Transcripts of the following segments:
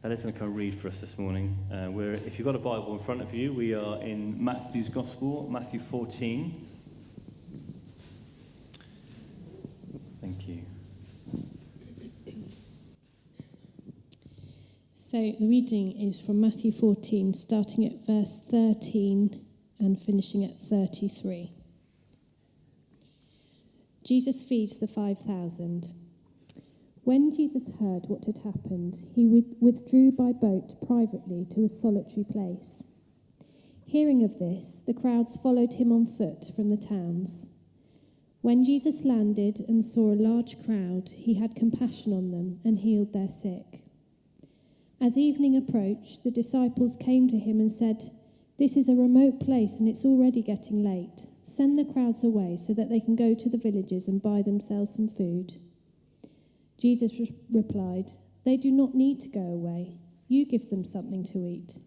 Heather's going to come read for us this morning. If you've got a Bible in front of you, we are in Matthew's Gospel, Matthew 14. Thank you. So the reading is from Matthew 14, starting at verse 13 and finishing at 33. Jesus feeds the 5,000. When Jesus heard what had happened, he withdrew by boat privately to a solitary place. Hearing of this, the crowds followed him on foot from the towns. When Jesus landed and saw a large crowd, he had compassion on them and healed their sick. As evening approached, the disciples came to him and said, "This is a remote place and it's already getting late. Send the crowds away so that they can go to the villages and buy themselves some food." Jesus replied, "They do not need to go away. You give them something to eat."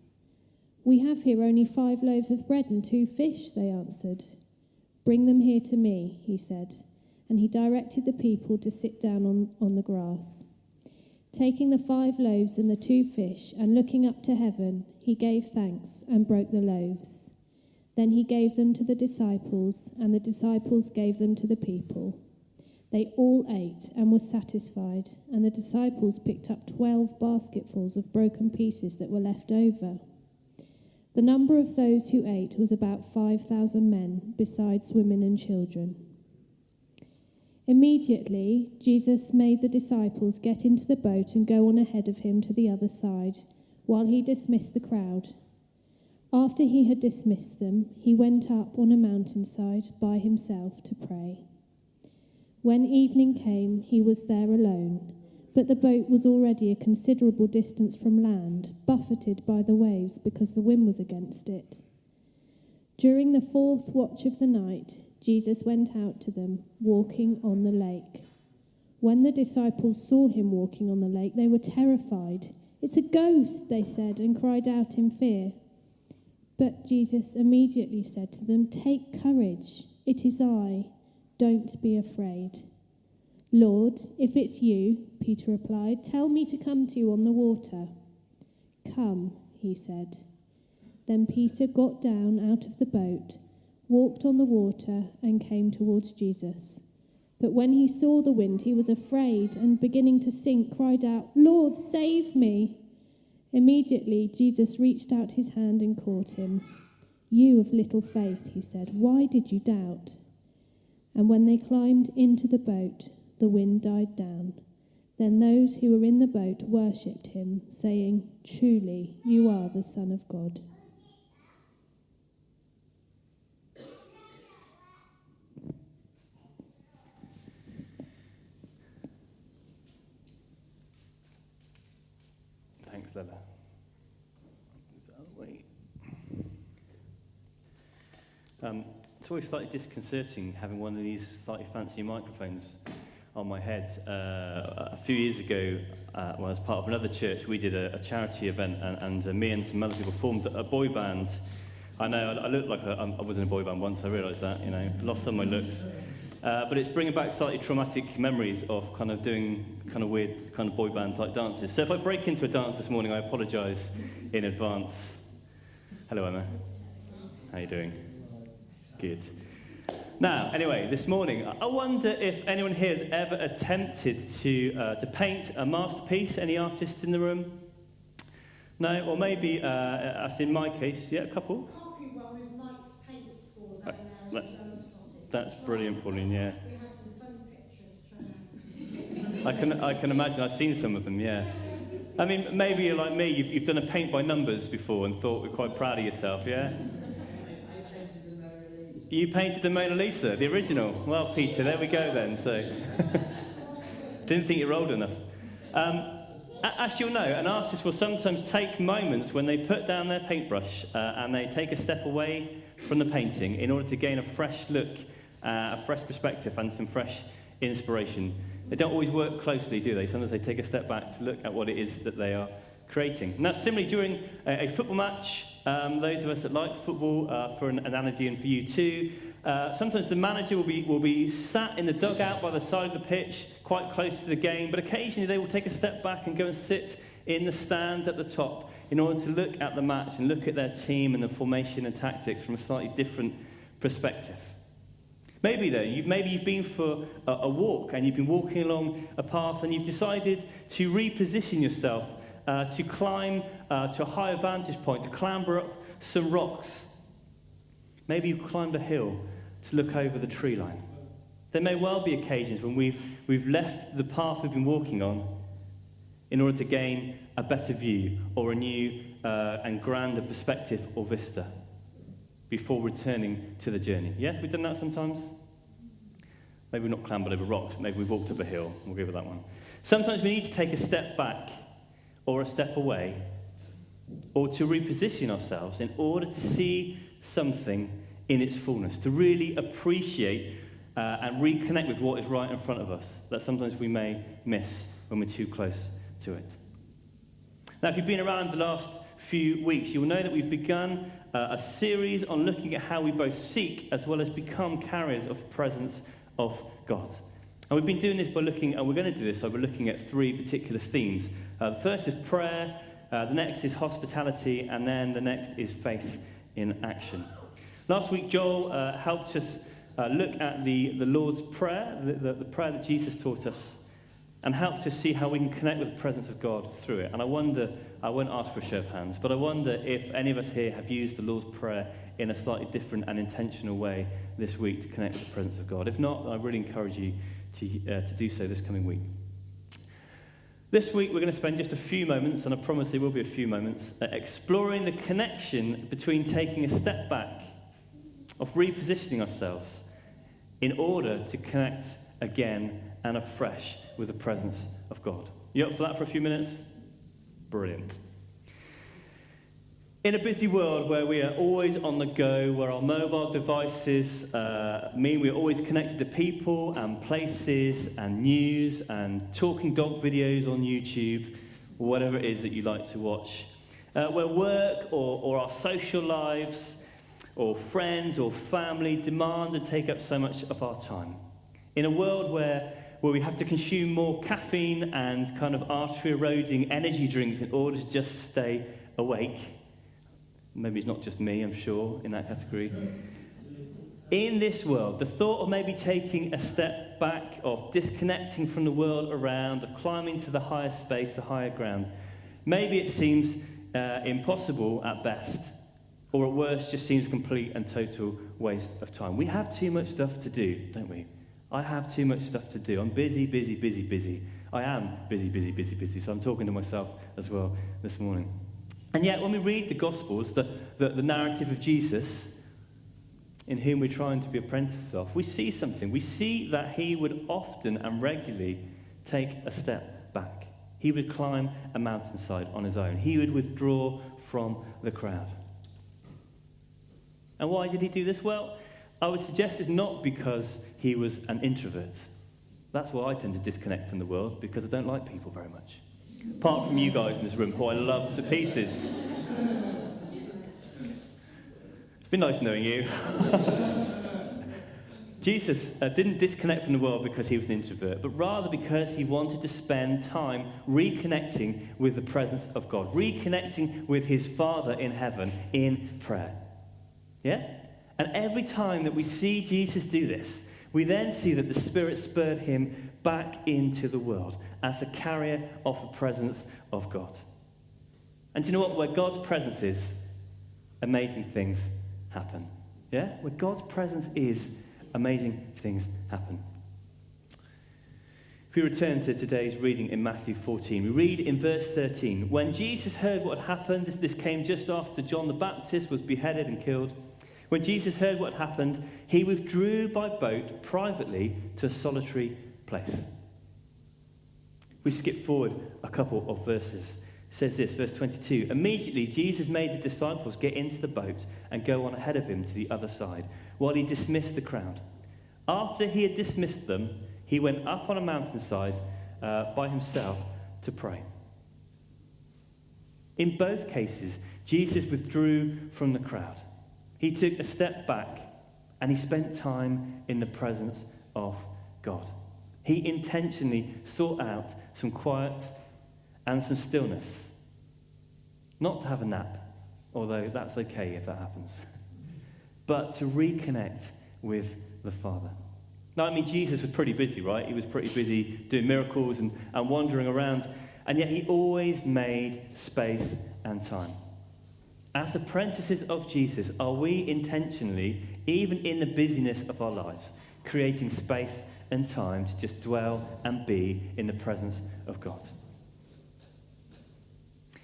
"We have here only 5 loaves of bread and 2 fish," they answered. "Bring them here to me," he said, and he directed the people to sit down on the grass. Taking the 5 loaves and the 2 fish, and looking up to heaven, he gave thanks and broke the loaves. Then he gave them to the disciples, and the disciples gave them to the people. They all ate and were satisfied, and the disciples picked up 12 basketfuls of broken pieces that were left over. The number of those who ate was about 5,000 men, besides women and children. Immediately, Jesus made the disciples get into the boat and go on ahead of him to the other side, while he dismissed the crowd. After he had dismissed them, he went up on a mountainside by himself to pray. When evening came, he was there alone, but the boat was already a considerable distance from land, buffeted by the waves because the wind was against it. During the 4th watch of the night, Jesus went out to them, walking on the lake. When the disciples saw him walking on the lake, they were terrified. "It's a ghost," they said, and cried out in fear. But Jesus immediately said to them, "Take courage, it is I. Don't be afraid." "Lord, if it's you," Peter replied, "tell me to come to you on the water." "Come," he said. Then Peter got down out of the boat, walked on the water, and came towards Jesus. But when he saw the wind, he was afraid, and beginning to sink, cried out, "Lord, save me!" Immediately Jesus reached out his hand and caught him. "You of little faith," he said, "why did you doubt?" And when they climbed into the boat, the wind died down. Then those who were in the boat worshipped him, saying, "Truly, you are the Son of God." Thanks, Lella. It's always slightly disconcerting having one of these slightly fancy microphones on my head. A few years ago, when I was part of another church, we did a charity event, and me and some other people formed a boy band. I know I looked like I was in a boy band once. I realised that, lost some of my looks. But it's bringing back slightly traumatic memories of kind of doing kind of weird kind of boy band type dances. So if I break into a dance this morning, I apologise in advance. Hello, Emma. How you doing? Good. Now, anyway, this morning, I wonder if anyone here has ever attempted to paint a masterpiece. Any artists in the room? No? Or maybe, as in my case, yeah, a couple? Copy one with Mike's paint school down there. That's brilliant, Pauline, yeah. We had some fun pictures. I can imagine. I've seen some of them, yeah. I mean, maybe you're like me. You've done a paint by numbers before and thought we're quite proud of yourself, yeah? You painted the Mona Lisa, the original. Well, Peter, there we go then. So, didn't think you were old enough. As you'll know, an artist will sometimes take moments when they put down their paintbrush and they take a step away from the painting in order to gain a fresh look, a fresh perspective and some fresh inspiration. They don't always work closely, do they? Sometimes they take a step back to look at what it is that they are creating. And that's similarly during a football match. Those of us that like football, for an analogy and for you too, sometimes the manager will be sat in the dugout by the side of the pitch, quite close to the game, but occasionally they will take a step back and go and sit in the stands at the top in order to look at the match and look at their team and the formation and tactics from a slightly different perspective. Maybe though, you've been for a walk and you've been walking along a path and you've decided to reposition yourself, to climb to a higher vantage point, to clamber up some rocks. Maybe you've climbed a hill to look over the tree line. There may well be occasions when we've left the path we've been walking on in order to gain a better view or a new and grander perspective or vista before returning to the journey. Yeah, we've done that sometimes. Maybe we've not clambered over rocks, maybe we've walked up a hill. We'll go with that one. Sometimes we need to take a step back or a step away or to reposition ourselves in order to see something in its fullness, to really appreciate and reconnect with what is right in front of us that sometimes we may miss when we're too close to it. Now, if you've been around the last few weeks, you'll know that we've begun a series on looking at how we both seek as well as become carriers of the presence of God. And we've been doing this by looking, and we're going to do this, so we're looking at three particular themes. The first is prayer, the next is hospitality, and then the next is faith in action. Last week, Joel helped us look at the Lord's Prayer, the prayer that Jesus taught us, and helped us see how we can connect with the presence of God through it. And I wonder, I won't ask for a show of hands, but I wonder if any of us here have used the Lord's Prayer in a slightly different and intentional way this week to connect with the presence of God. If not, I really encourage you to do so this coming week. This week we're going to spend just a few moments, and I promise there will be a few moments, exploring the connection between taking a step back, of repositioning ourselves in order to connect again and afresh with the presence of God. You up for that for a few minutes? Brilliant. In a busy world where we are always on the go, where our mobile devices mean we're always connected to people and places and news and talking dog videos on YouTube, or whatever it is that you like to watch, where work or our social lives or friends or family demand and take up so much of our time. In a world where we have to consume more caffeine and kind of artery-eroding energy drinks in order to just stay awake. Maybe it's not just me, I'm sure, in that category. In this world, the thought of maybe taking a step back, of disconnecting from the world around, of climbing to the higher space, the higher ground, maybe it seems impossible at best, or at worst just seems a complete and total waste of time. We have too much stuff to do, don't we? I have too much stuff to do. I'm busy. I am busy, so I'm talking to myself as well this morning. And yet, when we read the Gospels, the narrative of Jesus, in whom we're trying to be apprentices of, we see something. We see that he would often and regularly take a step back. He would climb a mountainside on his own. He would withdraw from the crowd. And why did he do this? Well, I would suggest it's not because he was an introvert. That's why I tend to disconnect from the world, because I don't like people very much. Apart from you guys in this room, who I love to pieces. It's been nice knowing you. Jesus didn't disconnect from the world because he was an introvert, but rather because he wanted to spend time reconnecting with the presence of God, reconnecting with his Father in heaven in prayer. Yeah? And every time that we see Jesus do this, we then see that the Spirit spurred him back into the world as a carrier of the presence of God. And do you know what? Where God's presence is, amazing things happen. Yeah? Where God's presence is, amazing things happen. If we return to today's reading in Matthew 14, we read in verse 13, when Jesus heard what had happened, this came just after John the Baptist was beheaded and killed. When Jesus heard what had happened, he withdrew by boat privately to a solitary place. We skip forward a couple of verses. It says this, verse 22, immediately Jesus made the disciples get into the boat and go on ahead of him to the other side, while he dismissed the crowd. After he had dismissed them, he went up on a mountainside by himself to pray. In both cases, Jesus withdrew from the crowd. He took a step back and he spent time in the presence of God. He intentionally sought out some quiet and some stillness. Not to have a nap, although that's okay if that happens, but to reconnect with the Father. Now, I mean, Jesus was pretty busy, right? He was pretty busy doing miracles and wandering around, and yet he always made space and time. As apprentices of Jesus, are we intentionally, even in the busyness of our lives, creating space and time to just dwell and be in the presence of God?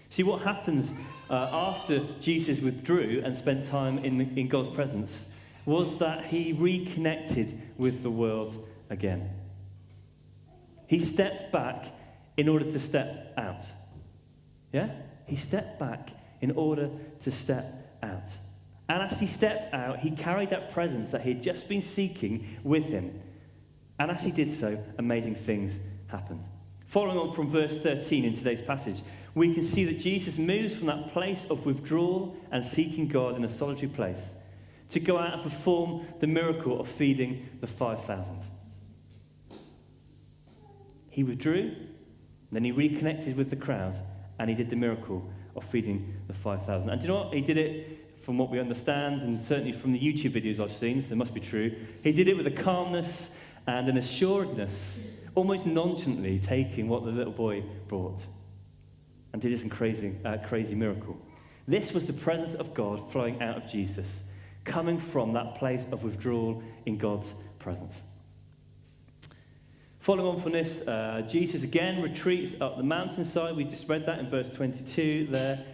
See, what happens after Jesus withdrew and spent time in God's presence was that he reconnected with the world again. He stepped back in order to step out. Yeah? He stepped back in order to step out. And as he stepped out, he carried that presence that he had just been seeking with him. And as he did so, amazing things happened. Following on from verse 13 in today's passage, we can see that Jesus moves from that place of withdrawal and seeking God in a solitary place to go out and perform the miracle of feeding the 5,000. He withdrew, then he reconnected with the crowd, and he did the miracle of feeding the 5,000. And do you know what? He did it, from what we understand, and certainly from the YouTube videos I've seen, so it must be true, he did it with a calmness and an assuredness, almost nonchalantly taking what the little boy brought and did this crazy miracle. This was the presence of God flowing out of Jesus, coming from that place of withdrawal in God's presence. Following on from this, Jesus again retreats up the mountainside. We just read that in verse 22 there.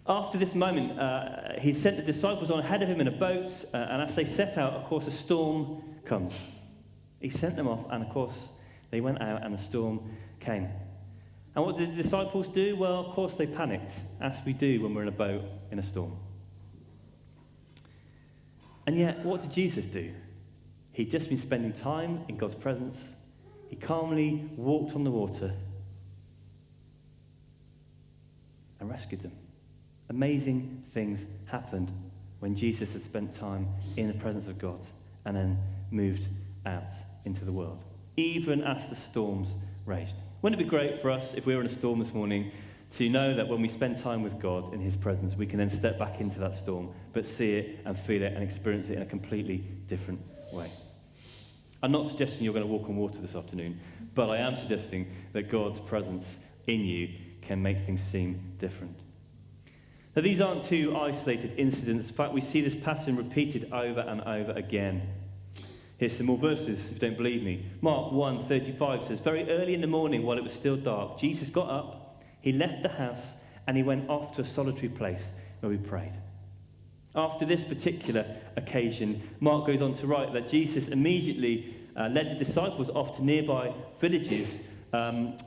After this moment, he sent the disciples on ahead of him in a boat, and as they set out, of course, a storm comes. He sent them off, and of course, they went out, and a storm came. And what did the disciples do? Well, of course, they panicked, as we do when we're in a boat in a storm. And yet, what did Jesus do? He'd just been spending time in God's presence. He calmly walked on the water and rescued them. Amazing things happened when Jesus had spent time in the presence of God and then moved out into the world, even as the storms raged. Wouldn't it be great for us, if we were in a storm this morning, to know that when we spend time with God in his presence, we can then step back into that storm, but see it and feel it and experience it in a completely different way. I'm not suggesting you're going to walk on water this afternoon, but I am suggesting that God's presence in you can make things seem different. Now, these aren't two isolated incidents. In fact, we see this pattern repeated over and over again. Here's some more verses, if you don't believe me. Mark 1:35 says, very early in the morning, while it was still dark, Jesus got up, he left the house, and he went off to a solitary place where he prayed. After this particular occasion, Mark goes on to write that Jesus immediately led the disciples off to nearby villages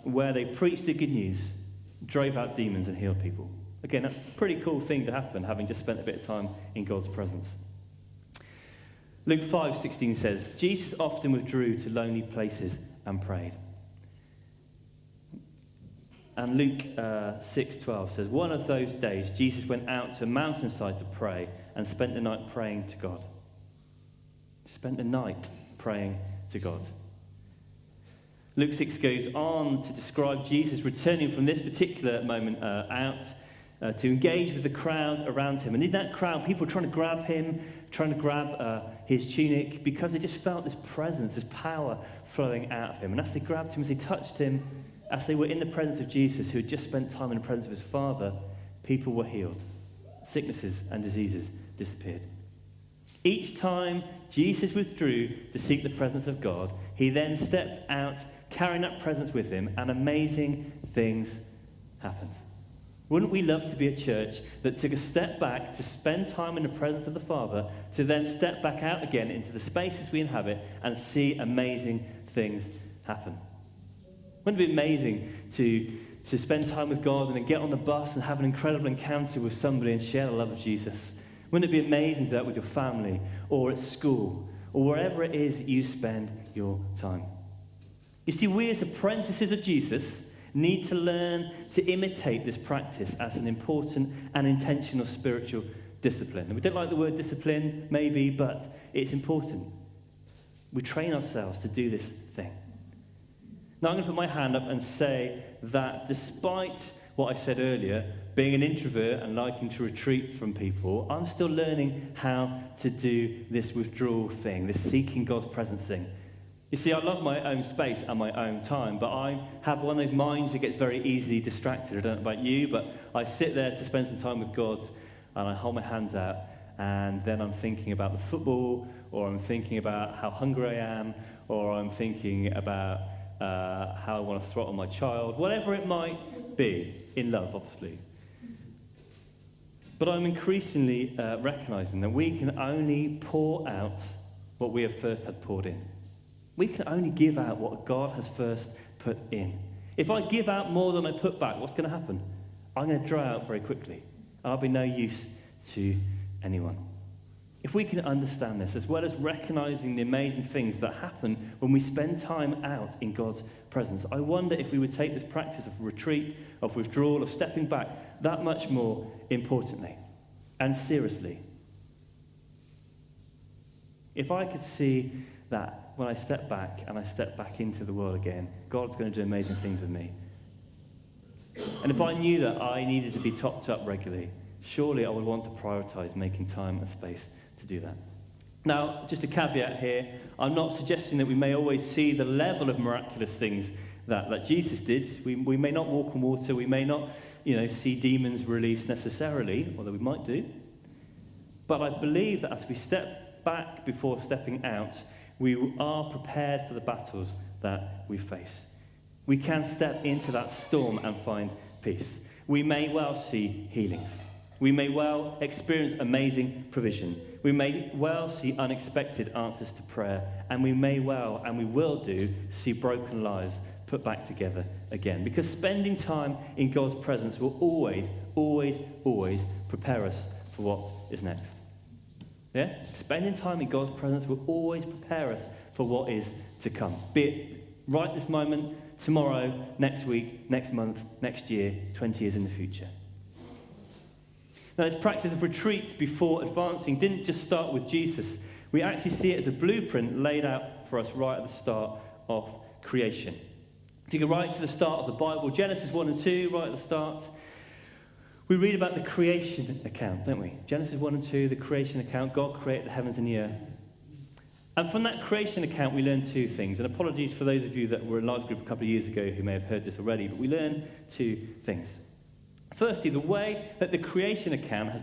where they preached the good news, drove out demons, and healed people. Again, that's a pretty cool thing to happen, having just spent a bit of time in God's presence. Luke 5:16 says, Jesus often withdrew to lonely places and prayed. And Luke 6:12 says, one of those days, Jesus went out to a mountainside to pray and spent the night praying to God. Spent the night praying to God. Luke 6 goes on to describe Jesus returning from this particular moment out to engage with the crowd around him. And in that crowd, people were trying to grab him, trying to grab his tunic, because they just felt this presence, this power flowing out of him. And as they grabbed him, as they touched him, as they were in the presence of Jesus, who had just spent time in the presence of his Father, people were healed. Sicknesses and diseases disappeared. Each time Jesus withdrew to seek the presence of God, he then stepped out, carrying that presence with him, and amazing things happened. Wouldn't we love to be a church that took a step back to spend time in the presence of the Father, to then step back out again into the spaces we inhabit and see amazing things happen? Wouldn't it be amazing to spend time with God and then get on the bus and have an incredible encounter with somebody and share the love of Jesus? Wouldn't it be amazing to do that with your family or at school or wherever it is that you spend your time? You see, we as apprentices of Jesus need to learn to imitate this practice as an important and intentional spiritual discipline. And we don't like the word discipline, maybe, but it's important. We train ourselves to do this thing. Now I'm going to put my hand up and say that despite what I said earlier, being an introvert and liking to retreat from people, I'm still learning how to do this withdrawal thing, this seeking God's presence thing. You see, I love my own space and my own time, but I have one of those minds that gets very easily distracted. I don't know about you, but I sit there to spend some time with God, and I hold my hands out, and then I'm thinking about the football, or I'm thinking about how hungry I am, or I'm thinking about how I want to throttle my child, whatever it might be, in love, obviously. But I'm increasingly recognizing that we can only pour out what we have first had poured in. We can only give out what God has first put in. If I give out more than I put back, what's going to happen? I'm going to dry out very quickly. I'll be no use to anyone. If we can understand this, as well as recognizing the amazing things that happen when we spend time out in God's presence, I wonder if we would take this practice of retreat, of withdrawal, of stepping back, that much more importantly and seriously. If I could see that when I step back and I step back into the world again, God's going to do amazing things with me. And if I knew that I needed to be topped up regularly, surely I would want to prioritize making time and space to do that. Now, just a caveat here, I'm not suggesting that we may always see the level of miraculous things that Jesus did. We may not walk on water, we may not, see demons released necessarily, although we might do. But I believe that as we step back before stepping out, we are prepared for the battles that we face. We can step into that storm and find peace. We may well see healings. We may well experience amazing provision. We may well see unexpected answers to prayer. And we may well, and we will do, see broken lives put back together again. Because spending time in God's presence will always, always, always prepare us for what is next. Yeah? Spending time in God's presence will always prepare us for what is to come. Be it right this moment, tomorrow, next week, next month, next year, 20 years in the future. Now, this practice of retreat before advancing didn't just start with Jesus. We actually see it as a blueprint laid out for us right at the start of creation. If you go right to the start of the Bible, Genesis 1 and 2, right at the start, we read about the creation account, don't we? Genesis 1 and 2, the creation account, God created the heavens and the earth. And from that creation account, we learn two things. And apologies for those of you that were in live group a couple of years ago who may have heard this already, but we learn two things. Firstly, the way that the creation account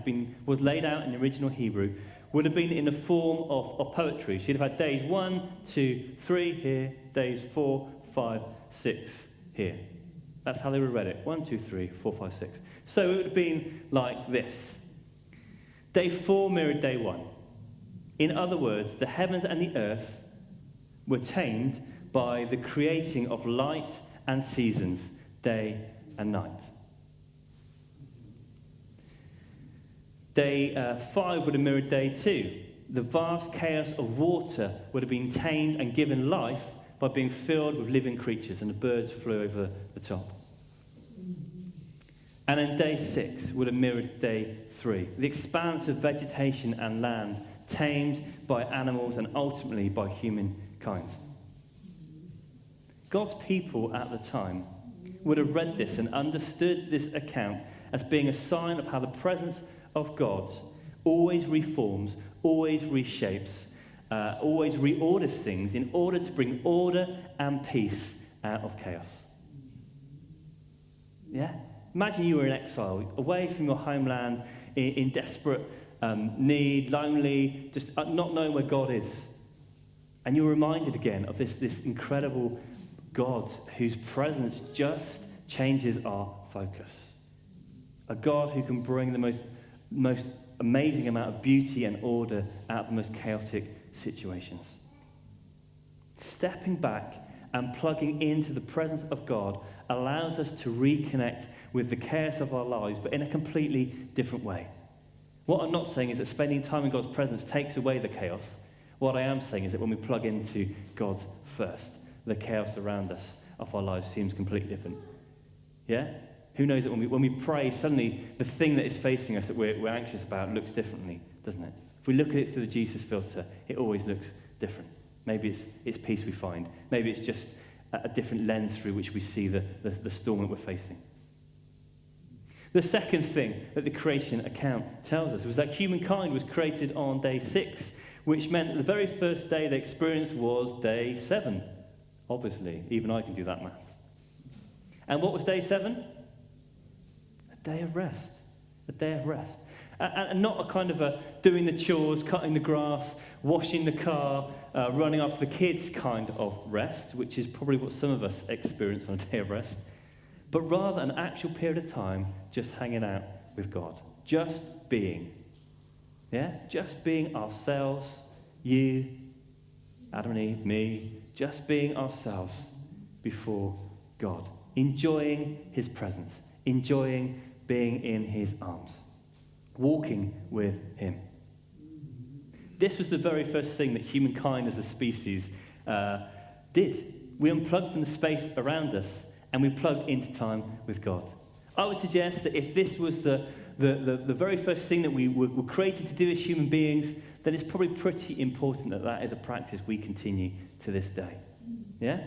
was laid out in the original Hebrew would have been in the form of poetry. So you'd have had days 1, 2, 3 here, days 4, 5, 6 here. That's how they would have read it. 1, 2, 3, 4, 5, 6. So it would have been like this. Day 4 mirrored day 1. In other words, the heavens and the earth were tamed by the creating of light and seasons, day and night. Day 5 would have mirrored day 2. The vast chaos of water would have been tamed and given life by being filled with living creatures, and the birds flew over the top. And then day 6 would have mirrored day 3. The expanse of vegetation and land tamed by animals and ultimately by humankind. God's people at the time would have read this and understood this account as being a sign of how the presence of God always reforms, always reshapes, always reorders things in order to bring order and peace out of chaos. Yeah? Imagine you were in exile, away from your homeland, in desperate need, lonely, just not knowing where God is. And you're reminded again of this incredible God whose presence just changes our focus. A God who can bring the most amazing amount of beauty and order out of the most chaotic situations. Stepping back and plugging into the presence of God allows us to reconnect with the chaos of our lives, but in a completely different way. What I'm not saying is that spending time in God's presence takes away the chaos. What I am saying is that when we plug into God first, the chaos around us of our lives seems completely different. Yeah? Who knows that when we pray, suddenly the thing that is facing us that we're anxious about looks differently, doesn't it? If we look at it through the Jesus filter, it always looks different. Maybe it's peace we find. Maybe it's just a different lens through which we see the storm that we're facing. The second thing that the creation account tells us was that humankind was created on day 6, which meant that the very first day they experienced was day 7. Obviously, even I can do that maths. And what was day 7? A day of rest. A day of rest. And not a kind of a doing the chores, cutting the grass, washing the car, running after the kids kind of rest, which is probably what some of us experience on a day of rest, but rather an actual period of time just hanging out with God, just being. Yeah? Just being ourselves, you, Adam and Eve, me, just being ourselves before God, enjoying his presence, enjoying being in his arms, walking with him. This was the very first thing that humankind as a species did. We unplugged from the space around us and we plugged into time with God. I would suggest that if this was the very first thing that we were created to do as human beings, then it's probably pretty important that that is a practice we continue to this day. Yeah?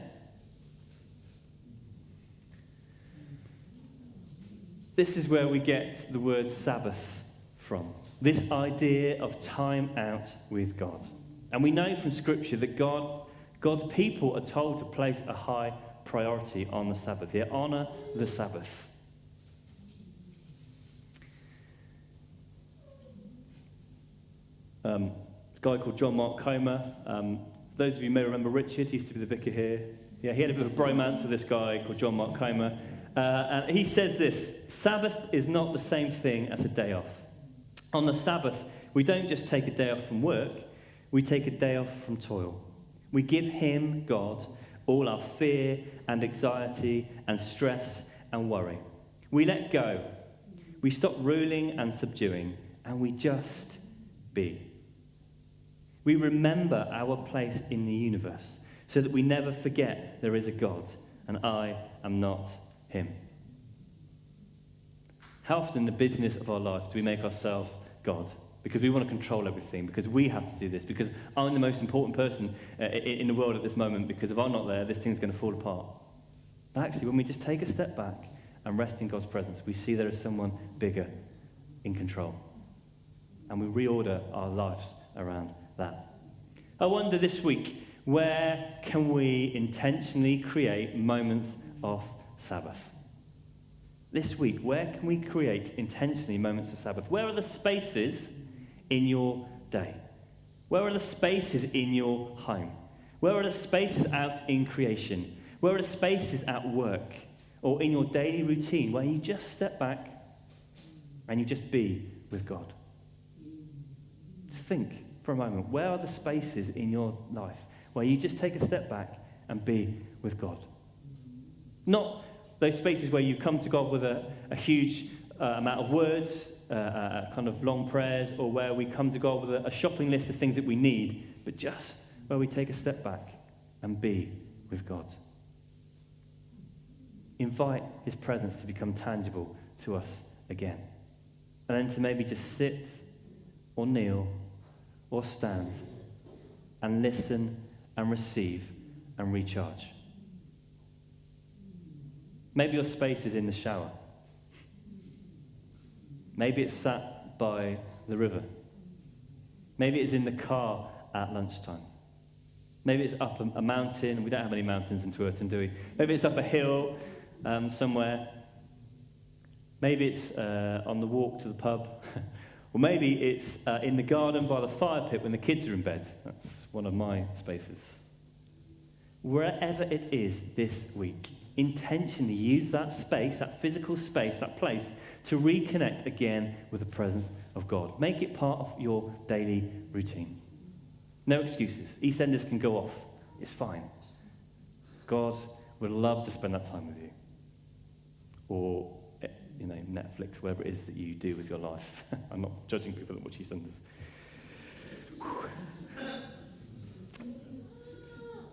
This is where we get the word Sabbath from. This idea of time out with God. And we know from Scripture that God's people are told to place a high priority on the Sabbath. They honour the Sabbath. A guy called John Mark Comer. Those of you may remember Richard, he used to be the vicar here. Yeah, he had a bit of a bromance with this guy called John Mark Comer. And he says this: Sabbath is not the same thing as a day off. On the Sabbath, we don't just take a day off from work, we take a day off from toil. We give him, God, all our fear and anxiety and stress and worry. We let go. We stop ruling and subduing, and we just be. We remember our place in the universe so that we never forget there is a God, and I am not him. How often in the business of our life do we make ourselves God? Because we want to control everything, because we have to do this, because I'm the most important person in the world at this moment, because if I'm not there, this thing's going to fall apart. But actually, when we just take a step back and rest in God's presence, we see there is someone bigger in control. And we reorder our lives around that. I wonder this week, where can we intentionally create moments of Sabbath? This week, where can we create intentionally moments of Sabbath? Where are the spaces in your day? Where are the spaces in your home? Where are the spaces out in creation? Where are the spaces at work or in your daily routine where you just step back and you just be with God? Just think for a moment, where are the spaces in your life where you just take a step back and be with God? Not those spaces where you come to God with a huge amount of words, kind of long prayers, or where we come to God with a shopping list of things that we need, but just where we take a step back and be with God. Invite his presence to become tangible to us again. And then to maybe just sit or kneel or stand and listen and receive and recharge. Maybe your space is in the shower. Maybe it's sat by the river. Maybe it's in the car at lunchtime. Maybe it's up a mountain. We don't have any mountains in Twerton, do we? Maybe it's up a hill somewhere. Maybe it's on the walk to the pub. Or maybe it's in the garden by the fire pit when the kids are in bed. That's one of my spaces. Wherever it is this week, intentionally use that space, that physical space, that place, to reconnect again with the presence of God. Make it part of your daily routine. No excuses. EastEnders can go off. It's fine. God would love to spend that time with you. Or, Netflix, whatever it is that you do with your life. I'm not judging people that watch EastEnders.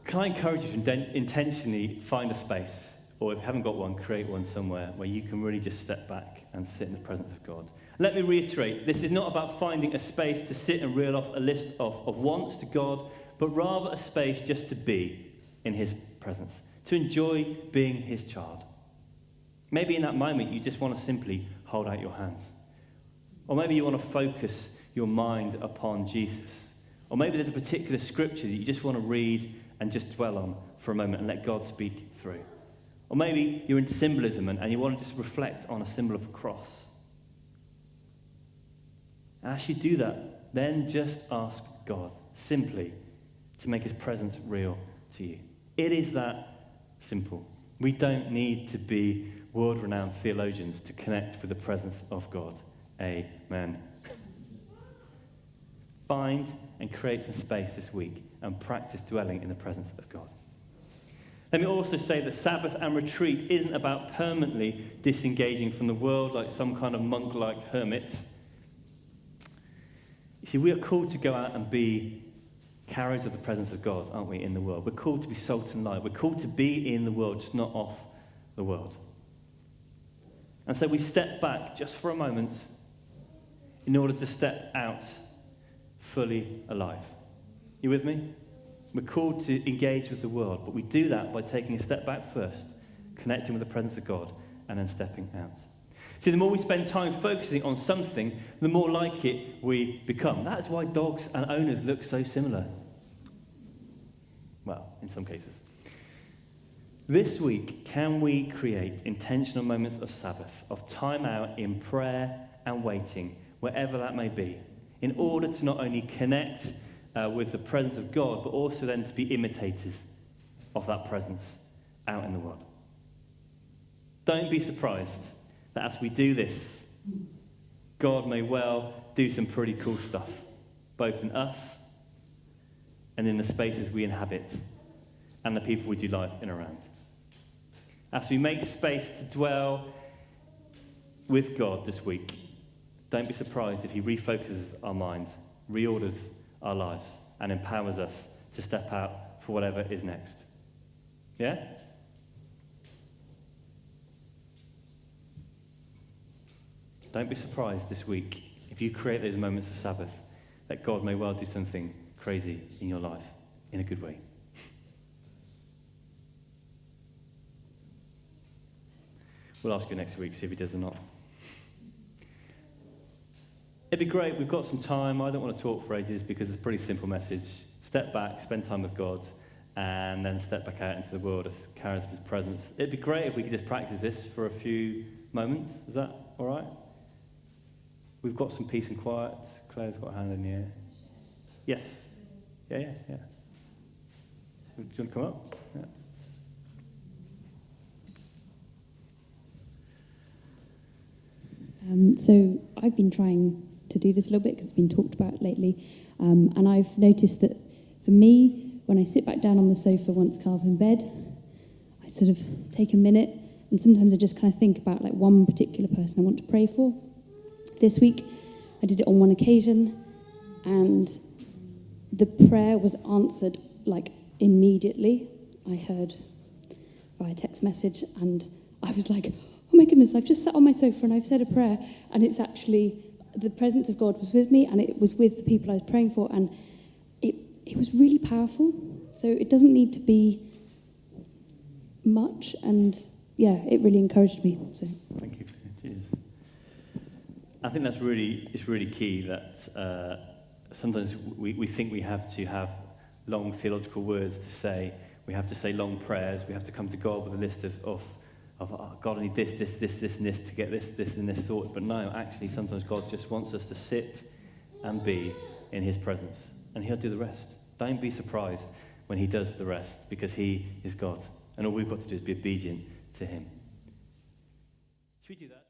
Can I encourage you to intentionally find a space, or if you haven't got one, create one somewhere where you can really just step back and sit in the presence of God. Let me reiterate, this is not about finding a space to sit and reel off a list of wants to God, but rather a space just to be in his presence, to enjoy being his child. Maybe in that moment you just want to simply hold out your hands. Or maybe you want to focus your mind upon Jesus. Or maybe there's a particular scripture that you just want to read and just dwell on for a moment and let God speak through. Or maybe you're into symbolism and you want to just reflect on a symbol of a cross. And as you do that, then just ask God simply to make his presence real to you. It is that simple. We don't need to be world-renowned theologians to connect with the presence of God. Amen. Find and create some space this week and practice dwelling in the presence of God. Let me also say that Sabbath and retreat isn't about permanently disengaging from the world like some kind of monk-like hermit. You see, we are called to go out and be carriers of the presence of God, aren't we, in the world? We're called to be salt and light. We're called to be in the world, just not off the world. And so we step back just for a moment in order to step out fully alive. You with me? We're called to engage with the world, but we do that by taking a step back first, connecting with the presence of God, and then stepping out. See, the more we spend time focusing on something, the more like it we become. That's why dogs and owners look so similar. Well, in some cases. This week, can we create intentional moments of Sabbath, of time out in prayer and waiting, wherever that may be, in order to not only connect with the presence of God, but also then to be imitators of that presence out in the world? Don't be surprised that as we do this, God may well do some pretty cool stuff, both in us and in the spaces we inhabit and the people we do life in around. As we make space to dwell with God this week, don't be surprised if he refocuses our minds, reorders our lives, and empowers us to step out for whatever is next. Yeah? Don't be surprised this week if you create those moments of Sabbath that God may well do something crazy in your life in a good way. We'll ask you next week, see if he does or not. It'd be great. We've got some time. I don't want to talk for ages because it's a pretty simple message. Step back, spend time with God, and then step back out into the world as carriers of his presence. It'd be great if we could just practice this for a few moments. Is that all right? We've got some peace and quiet. Claire's got a hand in the air. Yes. Yeah. Do you want to come up? Yeah. So I've been trying to do this a little bit because it's been talked about lately. And I've noticed that for me, when I sit back down on the sofa once Carl's in bed, I sort of take a minute and sometimes I just kind of think about like one particular person I want to pray for. This week, I did it on one occasion and the prayer was answered like immediately. I heard via text message and I was like, oh my goodness, I've just sat on my sofa and I've said a prayer and it's actually, the presence of God was with me and it was with the people I was praying for and it was really powerful. So it doesn't need to be much and yeah, it really encouraged me. So. Thank you. Cheers. I think it's really key that sometimes we think we have to have long theological words to say. We have to say long prayers. We have to come to God with a list of oh, God, I need this, and this to get this, and this sorted. But no, actually, sometimes God just wants us to sit and be in his presence, and he'll do the rest. Don't be surprised when he does the rest, because he is God, and all we've got to do is be obedient to him. Should we do that?